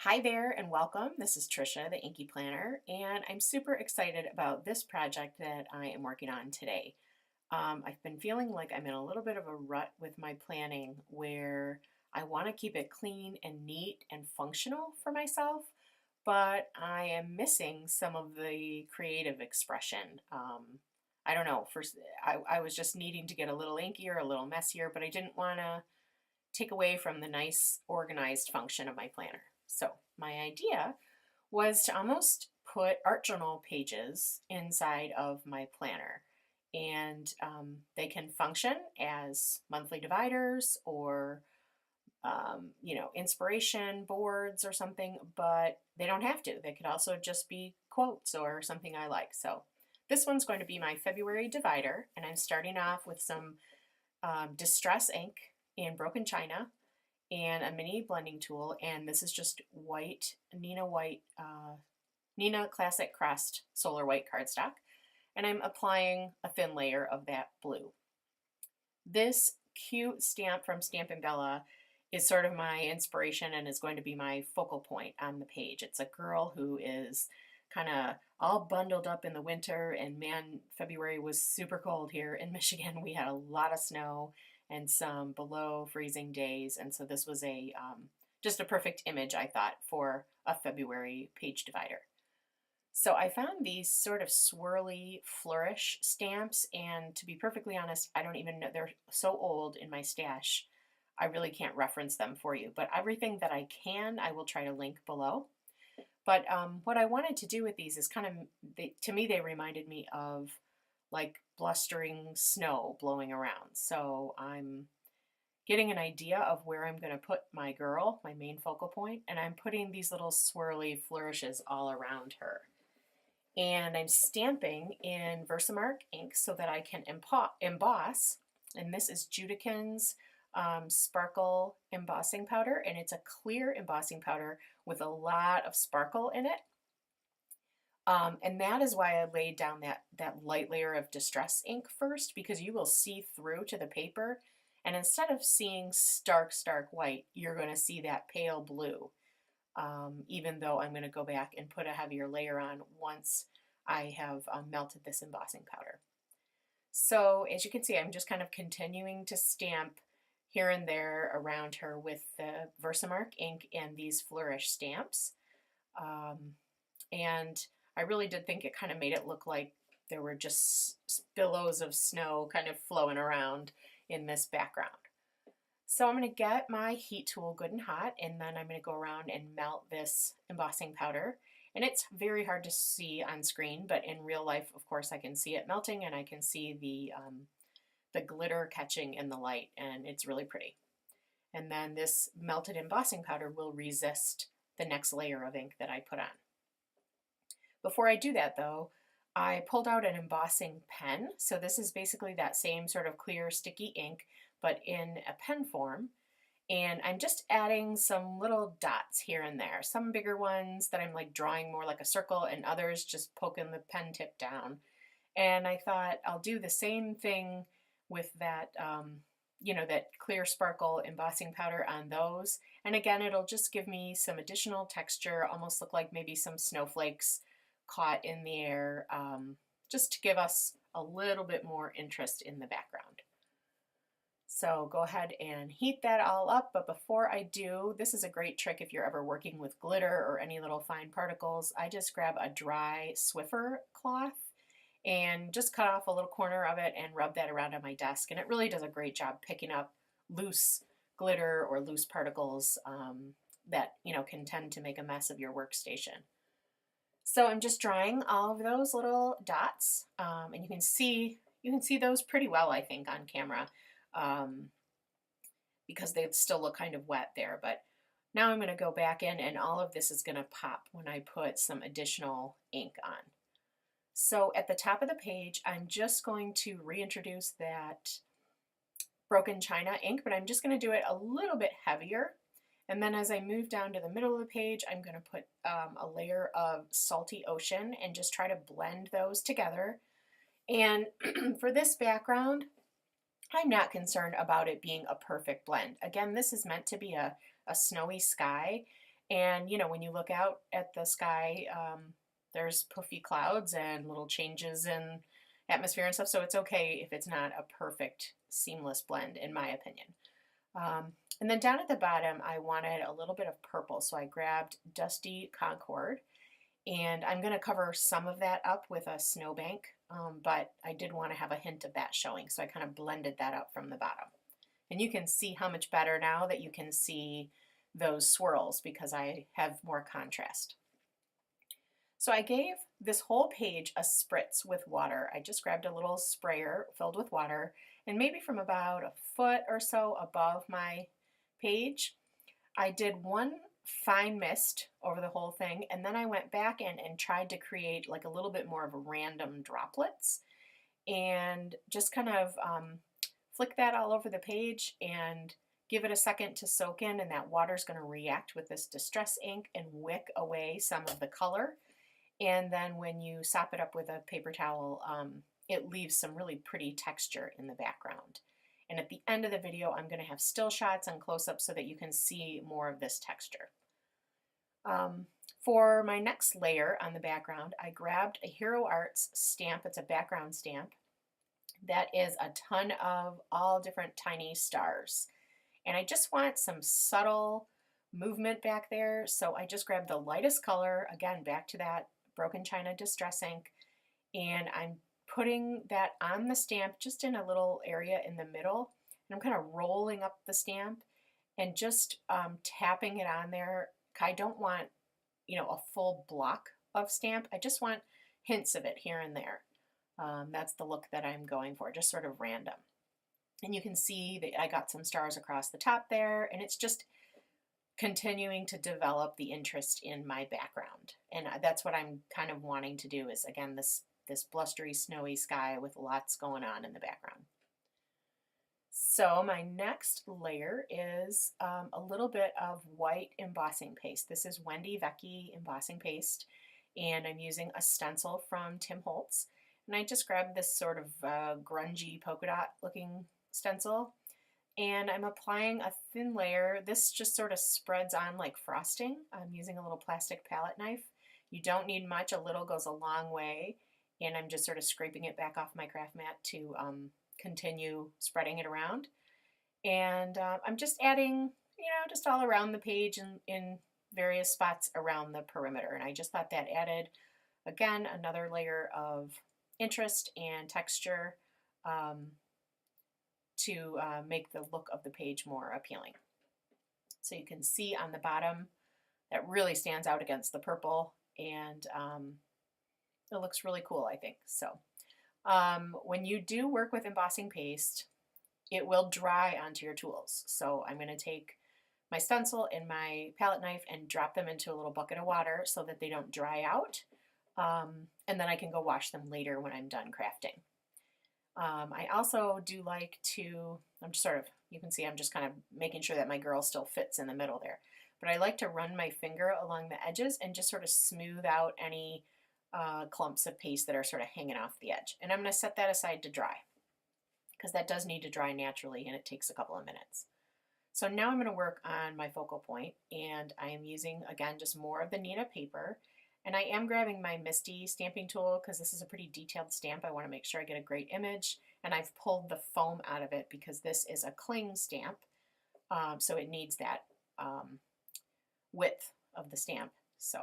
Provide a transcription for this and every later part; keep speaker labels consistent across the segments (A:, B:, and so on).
A: Hi there and welcome. This is Trisha, the Inky Planner, and I'm super excited about this project that I am working on today. I've been feeling like I'm in a little bit of a rut with my planning where I want to keep it clean and neat and functional for myself, but I am missing some of the creative expression. I don't know, I was just needing to get a little inkier, a little messier, but I didn't want to take away from the nice organized function of my planner. So my idea was to almost put art journal pages inside of my planner. And they can function as monthly dividers or, inspiration boards or something, but they don't have to. They could also just be quotes or something I like. So this one's going to be my February divider, and I'm starting off with some distress ink in broken china and a mini blending tool, and this is just Nina Classic Crest Solar White cardstock, and I'm applying a thin layer of that blue. This cute stamp from Stampin' Bella is sort of my inspiration and is going to be my focal point on the page. It's a girl who is kind of all bundled up in the winter, and man, February was super cold here in Michigan. We had a lot of snow and some below freezing days, and so this was a just a perfect image, I thought, for a February page divider. So I found these sort of swirly flourish stamps, and to be perfectly honest, I don't even know, they're so old in my stash, I really can't reference them for you, but everything that I can, I will try to link below. But what I wanted to do with these is kind of, to me, they reminded me of like blustering snow blowing around. So I'm getting an idea of where I'm going to put my girl, my main focal point, and I'm putting these little swirly flourishes all around her. And I'm stamping in Versamark ink so that I can emboss. And this is Judikin's Sparkle Embossing Powder, and it's a clear embossing powder with a lot of sparkle in it. And that is why I laid down that light layer of distress ink first, because you will see through to the paper. And instead of seeing stark, stark white, you're going to see that pale blue, even though I'm going to go back and put a heavier layer on once I have melted this embossing powder. So as you can see, I'm just kind of continuing to stamp here and there around her with the Versamark ink and these flourish stamps. And I really did think it kind of made it look like there were just billows of snow kind of flowing around in this background. So I'm going to get my heat tool good and hot, and then I'm going to go around and melt this embossing powder. And it's very hard to see on screen, but in real life, of course, I can see it melting, and I can see the glitter catching in the light, and it's really pretty. And then this melted embossing powder will resist the next layer of ink that I put on. Before I do that, though, I pulled out an embossing pen. So this is basically that same sort of clear sticky ink, but in a pen form. And I'm just adding some little dots here and there, some bigger ones that I'm like drawing more like a circle, and others just poking the pen tip down. And I thought I'll do the same thing with that, that clear sparkle embossing powder on those. And again, it'll just give me some additional texture, almost look like maybe some snowflakes caught in the air, just to give us a little bit more interest in the background. So go ahead and heat that all up, but before I do, this is a great trick if you're ever working with glitter or any little fine particles. I just grab a dry Swiffer cloth and just cut off a little corner of it and rub that around on my desk, and it really does a great job picking up loose glitter or loose particles that can tend to make a mess of your workstation. So I'm just drawing all of those little dots, and you can see those pretty well, I think, on camera, because they still look kind of wet there. But now I'm going to go back in, and all of this is going to pop when I put some additional ink on. So at the top of the page, I'm just going to reintroduce that broken china ink, but I'm just going to do it a little bit heavier. And then as I move down to the middle of the page, I'm going to put a layer of Salty Ocean and just try to blend those together. And for this background, I'm not concerned about it being a perfect blend. Again, this is meant to be a snowy sky, And, you know, when you look out at the sky, there's puffy clouds and little changes in atmosphere and stuff. So it's okay if it's not a perfect seamless blend, in my opinion. And then down at the bottom, I wanted a little bit of purple. So I grabbed Dusty Concord, and I'm going to cover some of that up with a snowbank, but I did want to have a hint of that showing. So I kind of blended that up from the bottom. And you can see how much better now that you can see those swirls because I have more contrast. So I gave this whole page a spritz with water. I just grabbed a little sprayer filled with water, and maybe from about a foot or so above my page, I did one fine mist over the whole thing, and then I went back in and tried to create like a little bit more of random droplets and just kind of flick that all over the page and give it a second to soak in, and that water is going to react with this distress ink and wick away some of the color. And then when you sop it up with a paper towel, it leaves some really pretty texture in the background. And at the end of the video, I'm going to have still shots and close-ups so that you can see more of this texture. For my next layer on the background, I grabbed a Hero Arts stamp. It's a background stamp that is a ton of all different tiny stars. And I just want some subtle movement back there, so I just grabbed the lightest color, again, back to that Broken China Distress ink, and I'm putting that on the stamp just in a little area in the middle, and I'm kind of rolling up the stamp and just tapping it on there. I don't want, you know, a full block of stamp. I just want hints of it here and there. That's the look that I'm going for, just sort of random. And you can see that I got some stars across the top there, and it's just continuing to develop the interest in my background. And that's what I'm kind of wanting to do is, again, this blustery, snowy sky with lots going on in the background. So my next layer is a little bit of white embossing paste. This is Wendy Vecchi embossing paste, and I'm using a stencil from Tim Holtz. And I just grabbed this sort of grungy polka dot looking stencil, and I'm applying a thin layer. This just sort of spreads on like frosting. I'm using a little plastic palette knife. You don't need much, a little goes a long way, and I'm just sort of scraping it back off my craft mat to continue spreading it around. And I'm just adding, you know, just all around the page and in various spots around the perimeter. And I just thought that added, again, another layer of interest and texture to make the look of the page more appealing. So you can see on the bottom that really stands out against the purple, and it looks really cool, I think. So when you do work with embossing paste, it will dry onto your tools. So I'm going to take my stencil and my palette knife and drop them into a little bucket of water so that they don't dry out, and then I can go wash them later when I'm done crafting. I also do like to, I'm just sort of, you can see I'm just kind of making sure that my girl still fits in the middle there. But I like to run my finger along the edges and just sort of smooth out any clumps of paste that are sort of hanging off the edge. And I'm going to set that aside to dry because that does need to dry naturally and it takes a couple of minutes. So now I'm going to work on my focal point, and I am using, again, just more of the Neenah paper. And I am grabbing my Misty stamping tool because this is a pretty detailed stamp. I want to make sure I get a great image. And I've pulled the foam out of it because this is a cling stamp. So it needs that width of the stamp. So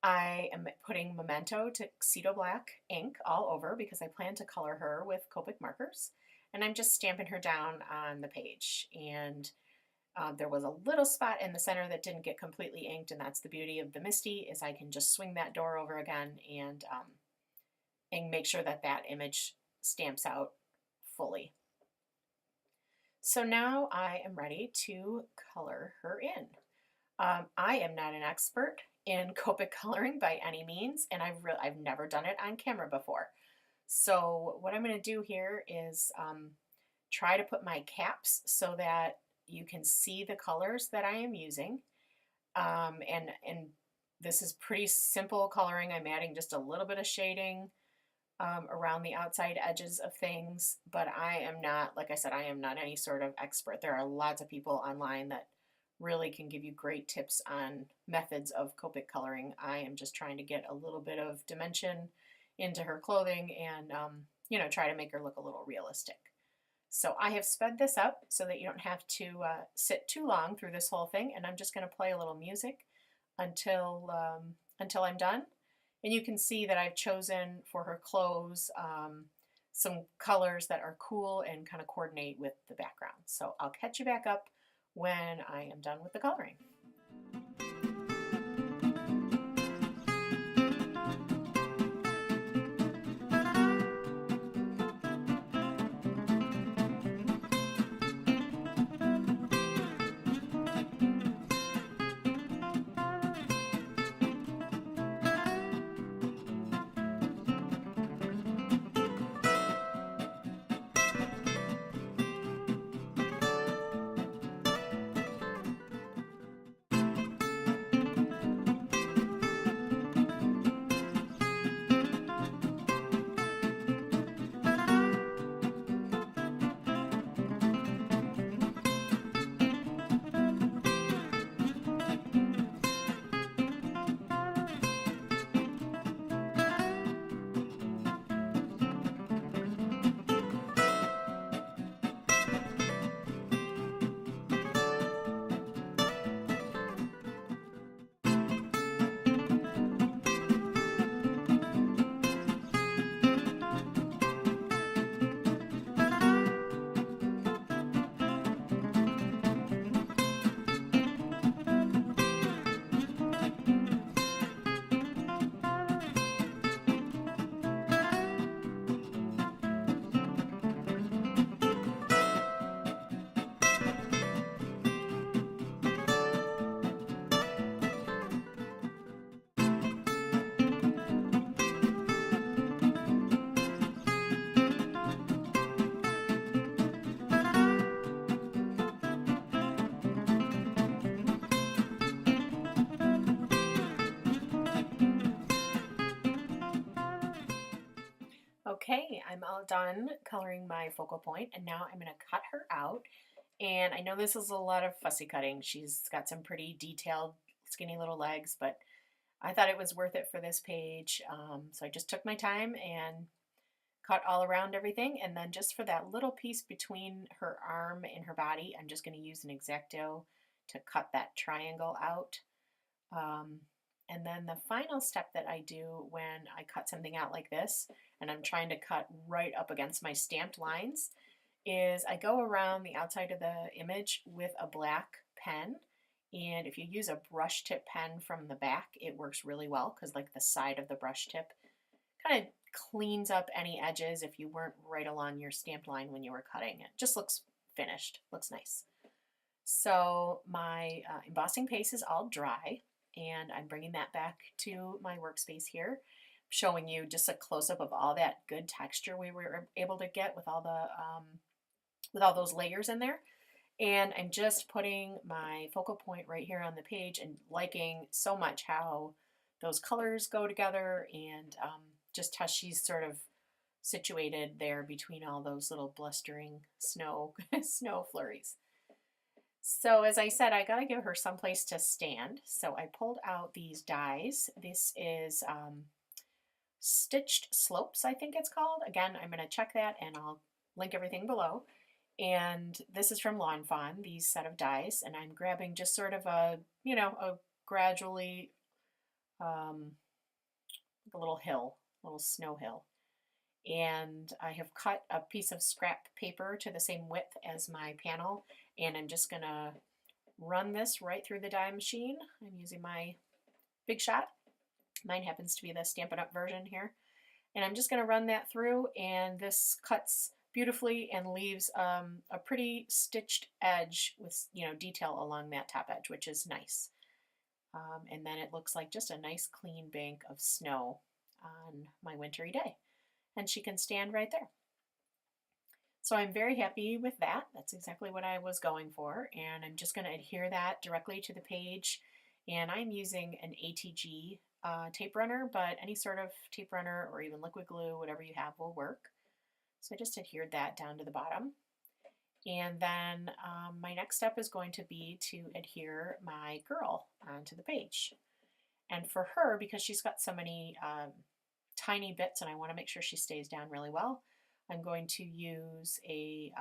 A: I am putting Memento Tuxedo Black ink all over because I plan to color her with Copic markers. And I'm just stamping her down on the page. And there was a little spot in the center that didn't get completely inked, and that's the beauty of the Misty, is I can just swing that door over again and make sure that that image stamps out fully. So now I am ready to color her in. I am not an expert in Copic coloring by any means, and I've never done it on camera before. So what I'm going to do here is try to put my caps so that you can see the colors that I am using. And this is pretty simple coloring. I'm adding just a little bit of shading around the outside edges of things, but I am not, like I said, I am not any sort of expert. There are lots of people online that really can give you great tips on methods of Copic coloring. I am just trying to get a little bit of dimension into her clothing and, try to make her look a little realistic. So I have sped this up so that you don't have to sit too long through this whole thing, and I'm just going to play a little music until I'm done. And you can see that I've chosen for her clothes some colors that are cool and kind of coordinate with the background. So I'll catch you back up when I am done with the coloring. Okay, I'm all done coloring my focal point, and now I'm going to cut her out. And I know this is a lot of fussy cutting. She's got some pretty detailed, skinny little legs, but I thought it was worth it for this page. So I just took my time and cut all around everything. And then just for that little piece between her arm and her body, I'm just going to use an X-Acto to cut that triangle out. And then the final step that I do when I cut something out like this, and I'm trying to cut right up against my stamped lines, is I go around the outside of the image with a black pen. And if you use a brush tip pen from the back, it works really well because like the side of the brush tip kind of cleans up any edges if you weren't right along your stamped line when you were cutting. It just looks finished, looks nice. So my embossing paste is all dry, and I'm bringing that back to my workspace here, showing you just a close-up of all that good texture we were able to get with all those layers in there. And I'm just putting my focal point right here on the page and liking so much how those colors go together, and just how she's sort of situated there between all those little blustering snow flurries. So as I said, I got to give her some place to stand. So I pulled out these dies. This is Stitched Slopes, I think it's called. Again, I'm going to check that and I'll link everything below. And this is from Lawn Fawn, these set of dies. And I'm grabbing just sort of a gradually, a little hill, a little snow hill. And I have cut a piece of scrap paper to the same width as my panel, and I'm just going to run this right through the die machine. I'm using my Big Shot. Mine happens to be the Stampin' Up! Version here. And I'm just going to run that through, and this cuts beautifully and leaves a pretty stitched edge with detail along that top edge, which is nice. And then it looks like just a nice clean bank of snow on my wintry day. And she can stand right there. So I'm very happy with that. That's exactly what I was going for. And I'm just going to adhere that directly to the page. And I'm using an ATG tape runner, but any sort of tape runner or even liquid glue, whatever you have will work. So I just adhered that down to the bottom. And then my next step is going to be to adhere my girl onto the page. And for her, because she's got so many tiny bits and I want to make sure she stays down really well, I'm going to use a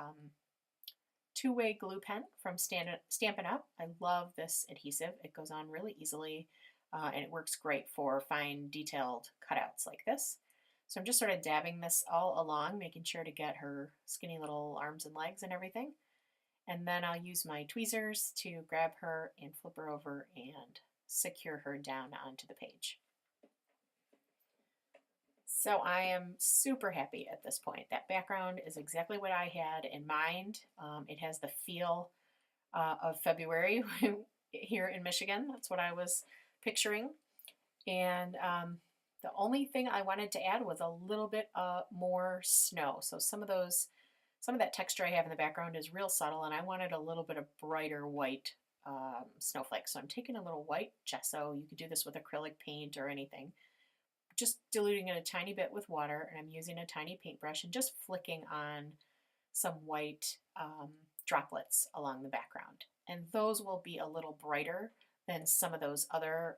A: two-way glue pen from Stampin' Up. I love this adhesive. It goes on really easily and it works great for fine detailed cutouts like this. So I'm just sort of dabbing this all along, making sure to get her skinny little arms and legs and everything. And then I'll use my tweezers to grab her and flip her over and secure her down onto the page. So I am super happy at this point. That background is exactly what I had in mind. It has the feel of February here in Michigan. That's what I was picturing. And the only thing I wanted to add was a little bit more snow. So some of that texture I have in the background is real subtle, and I wanted a little bit of brighter white snowflakes. So I'm taking a little white gesso. You could do this with acrylic paint or anything. Just diluting it a tiny bit with water, and I'm using a tiny paintbrush and just flicking on some white droplets along the background. And those will be a little brighter than some of those other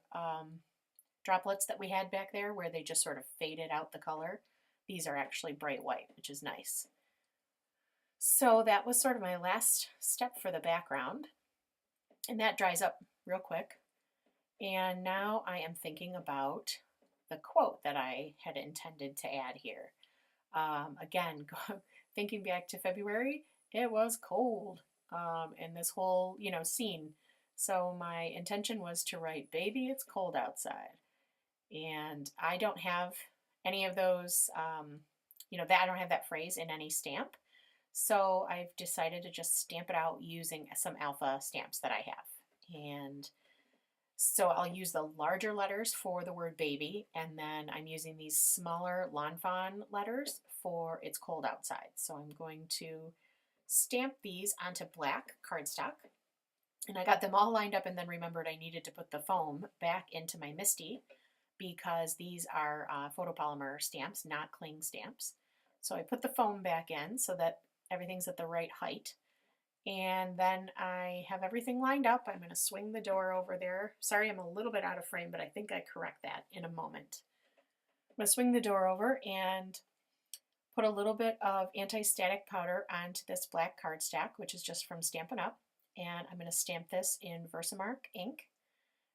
A: droplets that we had back there where they just sort of faded out the color. These are actually bright white, which is nice. So that was sort of my last step for the background. And that dries up real quick. And now I am thinking about the quote that I had intended to add here. Again, thinking back to February, it was cold in this whole, scene. So my intention was to write, "Baby, it's cold outside." And I don't have any of those, I don't have that phrase in any stamp. So I've decided to just stamp it out using some alpha stamps that I have. And so I'll use the larger letters for the word baby, and then I'm using these smaller Lawn Fawn letters for it's cold outside. So I'm going to stamp these onto black cardstock. And I got them all lined up and then remembered I needed to put the foam back into my MISTI because these are photopolymer stamps, not cling stamps. So I put the foam back in so that everything's at the right height. And then I have everything lined up. I'm going to swing the door over there. Sorry, I'm a little bit out of frame, but I think I correct that in a moment. I'm going to swing the door over and put a little bit of anti-static powder onto this black cardstock, which is just from Stampin' Up. And I'm going to stamp this in Versamark ink.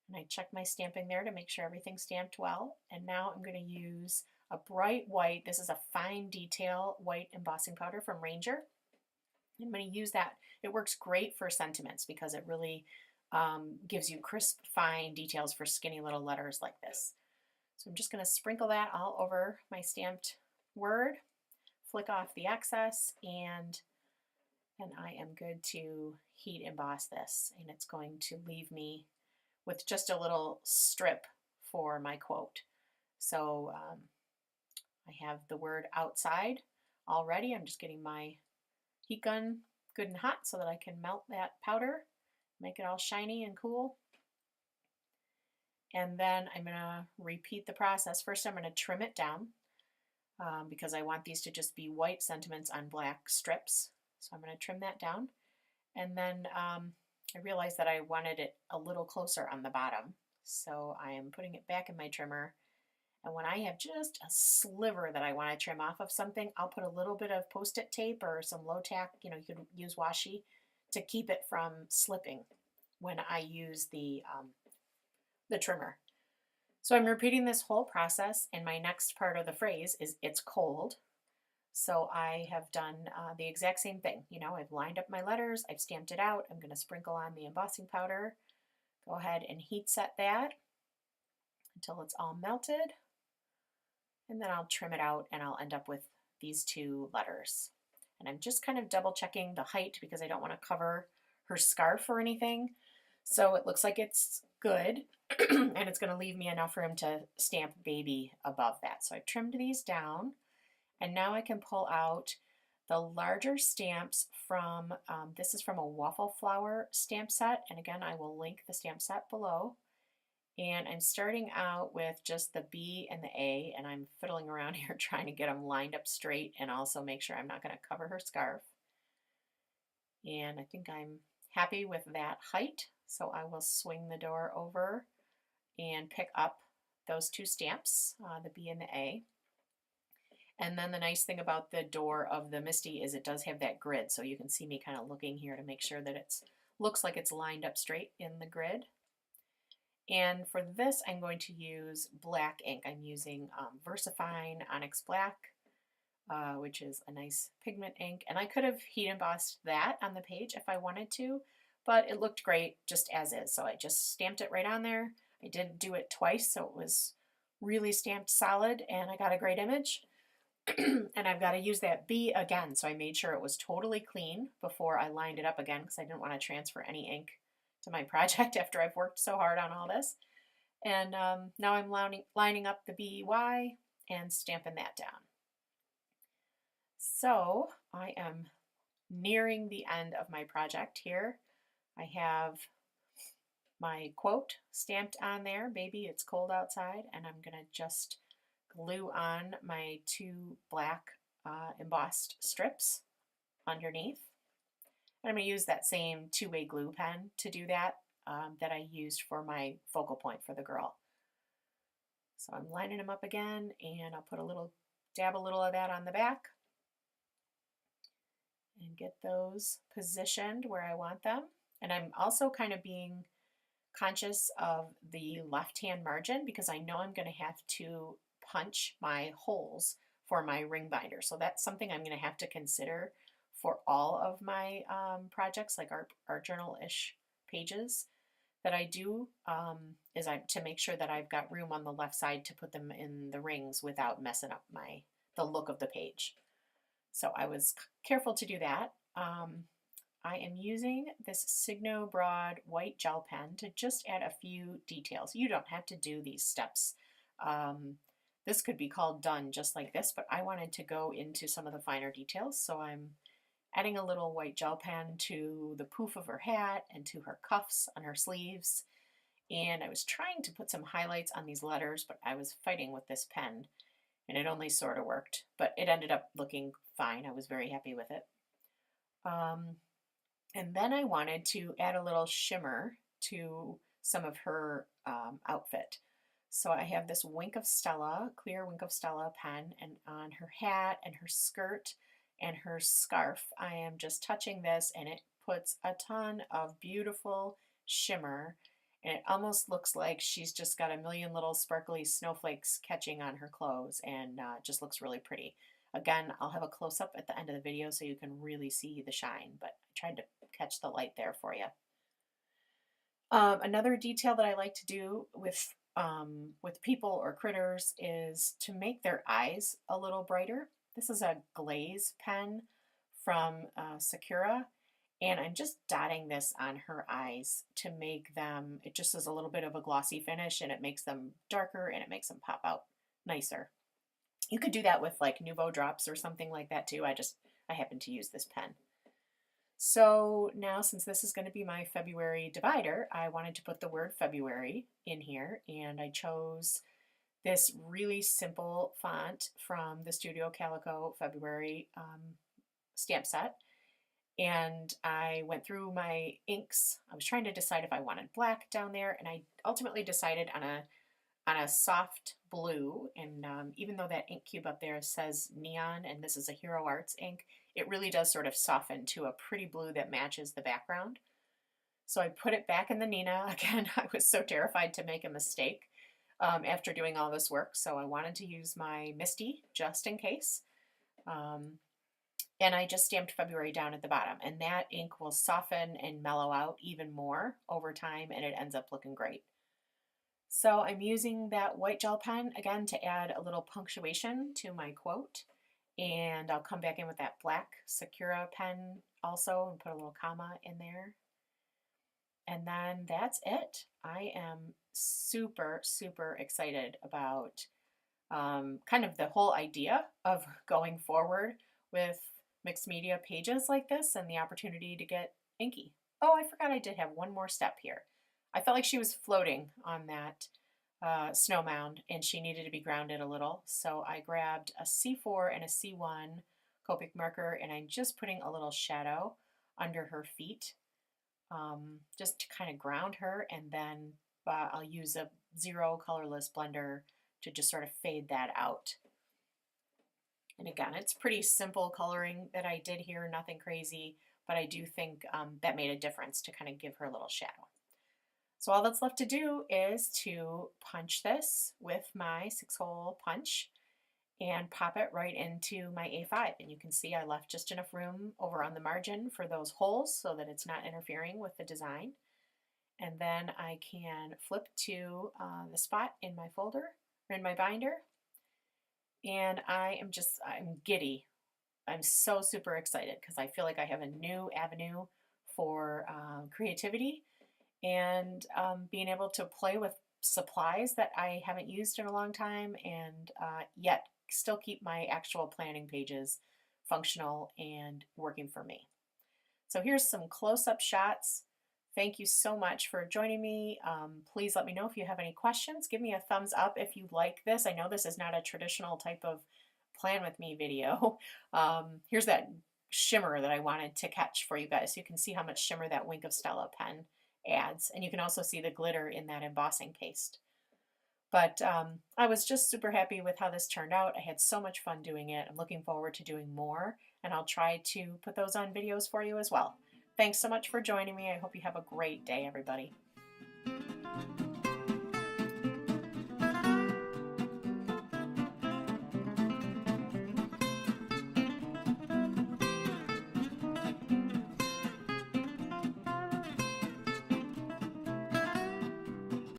A: And I check my stamping there to make sure everything's stamped well. And now I'm going to use a bright white. This is a fine detail white embossing powder from Ranger. I'm going to use that. It works great for sentiments because it really gives you crisp, fine details for skinny little letters like this. So I'm just going to sprinkle that all over my stamped word, flick off the excess, and I am good to heat emboss this. And it's going to leave me with just a little strip for my quote. So I have the word outside already. I'm just getting my heat gun good and hot so that I can melt that powder, make it all shiny and cool. And then I'm going to repeat the process. First, I'm going to trim it down because I want these to just be white sentiments on black strips. So I'm going to trim that down. And then I realized that I wanted it a little closer on the bottom. So I am putting it back in my trimmer. And when I have just a sliver that I want to trim off of something, I'll put a little bit of Post-it tape or some low tack, you could use washi to keep it from slipping when I use the trimmer. So I'm repeating this whole process, and my next part of the phrase is it's cold. So I have done the exact same thing. I've lined up my letters, I've stamped it out, I'm going to sprinkle on the embossing powder, go ahead and heat set that until it's all melted. And then I'll trim it out and I'll end up with these two letters. And I'm just kind of double checking the height because I don't want to cover her scarf or anything. So it looks like it's good and it's going to leave me enough room to stamp baby above that. So I trimmed these down and now I can pull out the larger stamps from, this is from a waffle flower stamp set. And again, I will link the stamp set below. And I'm starting out with just the B and the A, and I'm fiddling around here trying to get them lined up straight and also make sure I'm not going to cover her scarf. And I think I'm happy with that height. So I will swing the door over and pick up those two stamps, the B and the A. And then the nice thing about the door of the Misty is it does have that grid, so you can see me kind of looking here to make sure that it looks like it's lined up straight in the grid. And for this, I'm going to use black ink. I'm using VersaFine Onyx Black, which is a nice pigment ink. And I could have heat embossed that on the page if I wanted to, but it looked great just as is. So I just stamped it right on there. I did do it twice, so it was really stamped solid, and I got a great image. And I've got to use that B again, so I made sure it was totally clean before I lined it up again because I didn't want to transfer any ink to my project after I've worked so hard on all this. And now I'm lining up the BY and stamping that down. So I am nearing the end of my project here. I have my quote stamped on there, "Baby, it's cold outside," and I'm going to just glue on my two black embossed strips underneath. And I'm going to use that same two-way glue pen to do that that I used for my focal point for the girl. So I'm lining them up again, and I'll put dab a little of that on the back and get those positioned where I want them. And I'm also kind of being conscious of the left-hand margin because I know I'm going to have to punch my holes for my ring binder. So that's something I'm going to have to consider for all of my projects, like our journal-ish pages that I do, is to make sure that I've got room on the left side to put them in the rings without messing up the look of the page. So I was careful to do that. I am using this Signo Broad white gel pen to just add a few details. You don't have to do these steps. This could be called done just like this, but I wanted to go into some of the finer details, so I'm adding a little white gel pen to the poof of her hat and to her cuffs on her sleeves. And I was trying to put some highlights on these letters, but I was fighting with this pen, and it only sort of worked, but it ended up looking fine. I was very happy with it. And then I wanted to add a little shimmer to some of her outfit. So I have this Wink of Stella, clear Wink of Stella pen, and on her hat and her skirt and her scarf, I am just touching this, and it puts a ton of beautiful shimmer, and it almost looks like she's just got a million little sparkly snowflakes catching on her clothes, and just looks really pretty. Again, I'll have a close-up at the end of the video so you can really see the shine, but I tried to catch the light there for you. Another detail that I like to do with people or critters is to make their eyes a little brighter. This is a glaze pen from Sakura, and I'm just dotting this on her eyes to make them, it just is a little bit of a glossy finish, and it makes them darker and it makes them pop out nicer. You could do that with like Nuvo drops or something like that too. I happen to use this pen. So now, since this is going to be my February divider, I wanted to put the word February in here, and I chose this really simple font from the Studio Calico February stamp set. And I went through my inks. I was trying to decide if I wanted black down there, and I ultimately decided on a soft blue. And even though that ink cube up there says neon, and this is a Hero Arts ink, it really does sort of soften to a pretty blue that matches the background. So I put it back in the Nina. Again, I was so terrified to make a mistake after doing all this work, so I wanted to use my Misty just in case. And I just stamped February down at the bottom, and that ink will soften and mellow out even more over time, and it ends up looking great. So I'm using that white gel pen again to add a little punctuation to my quote, and I'll come back in with that black Sakura pen also and put a little comma in there. And then that's it. I am super, super excited about kind of the whole idea of going forward with mixed media pages like this and the opportunity to get inky. Oh, I forgot I did have one more step here. I felt like she was floating on that snow mound and she needed to be grounded a little. So I grabbed a C4 and a C1 Copic marker, and I'm just putting a little shadow under her feet, just to kind of ground her, and then I'll use a zero colorless blender to just sort of fade that out. And again, it's pretty simple coloring that I did here, nothing crazy, but I do think that made a difference to kind of give her a little shadow. So all that's left to do is to punch this with my 6-hole punch and pop it right into my A5. And you can see I left just enough room over on the margin for those holes so that it's not interfering with the design. And then I can flip to the spot in my folder, or in my binder. And I'm giddy. I'm so super excited because I feel like I have a new avenue for creativity and being able to play with supplies that I haven't used in a long time, and yet still keep my actual planning pages functional and working for me. So here's some close-up shots. Thank you so much for joining me. Please let me know if you have any questions. Give me a thumbs up if you like this. I know this is not a traditional type of plan with me video. Here's that shimmer that I wanted to catch for you guys so you can see how much shimmer that Wink of Stella pen adds. And you can also see the glitter in that embossing paste. But I was just super happy with how this turned out. I had so much fun doing it. I'm looking forward to doing more, and I'll try to put those on videos for you as well. Thanks so much for joining me. I hope you have a great day, everybody.